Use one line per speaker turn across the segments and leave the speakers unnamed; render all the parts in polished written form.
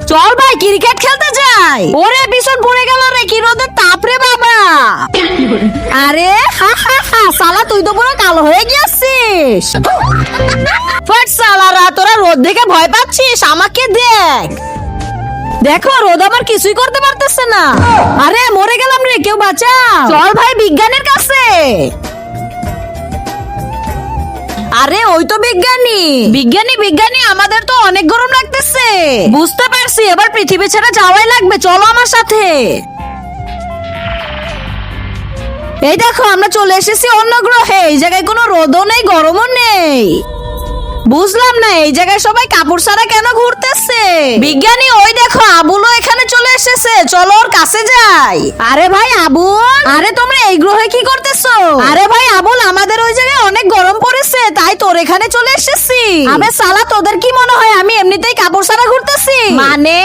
চল ভাই ক্রিকেট খেলতে যাই। ওরে পিছন পড়ে গেল রে, কি রোদের তাপ রে বাবা। আরে হা হা হা, শালা তুই তো পুরো কালো হয়ে গিয়েছিস। ফাট শালারা, তোরা রোদ দেখে ভয় পাচ্ছিস? আমাকে দেখ, দেখো রোদ আমার কিছুই করতে পারতেছে না। আরে মরে গেলাম রে, কেউ বাঁচাও। চল ভাই বিজ্ঞানের কাছে। আরে ওই তো বিজ্ঞানী। বিজ্ঞানী বিজ্ঞানী, আমাদের তো অনেক গরম লাগতেছে। বুঝতে পারছি, এবার পৃথিবী ছেড়ে যাওয়াই লাগবে, চলো আমার সাথে। এই দেখো আমরা চলে এসেছি অন্য গ্রহে। এই জায়গায় কোনো রোদও নেই, গরমও নেই। বুঝলাম না এই জায়গায় সবাই কাপড় ছাড়া কেন ঘুরতেছে। বিজ্ঞানী ওই দেখো আবুলও এখানে চলে এসেছে, চলো ওর কাছে যাই। আরে ভাই আবুল, আরে তোমরা এই গ্রহে কি করতেছো? আরে ভাই আবুল, আমাদের ওই জায়গায় অনেক গরম পড়েছে, তাই তোর এখানে চলে এসেছি। আবে সালা, তোদের কি মনে হয় আমি এমনিতেই কাপড় ছাড়া ঘুরতেছি? মানে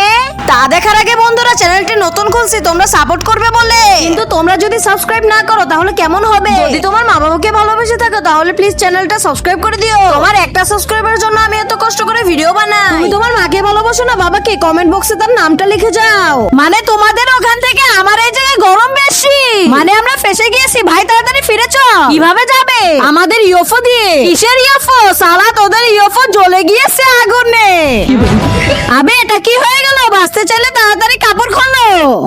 তা দেখার আগে বন্ধুরা, চ্যানেলটি নতুন খুলছি, তোমরা সাপোর্ট করবে বলে। কিন্তু তোমরা যদি সাবস্ক্রাইব না করো তাহলে কেমন হবে? যদি তোমার মা বাবাকে ভালোবেসে থাকো তাহলে প্লিজ চ্যানেলটা সাবস্ক্রাইব করে দিও। তোমার একটা সাবস্ক্রাইবের জন্য আমি এত কষ্ট করে ভিডিও বানাই। তুমি তোমার মাকে ভালোবাসো না বাবাকে? কমেন্ট বক্সে তার নামটা লিখে যাও। মানে তোমাদের ওখান থেকে আমার এই জায়গায় গরম বেশি, মানে আমরা ফেসে গিয়েছি। ভাই তাড়াতাড়ি ফিরে চল। কিভাবে যাবে? আমাদের ইউএফও দিয়ে। কিসের ইউএফও? সালা তোদের ইউএফও জ্বলে গিয়েছে আগুনে। আবে এটা কি হয়ে গেল? বাঁচতে চাইলে তাড়াতাড়ি কাপড় খোলো।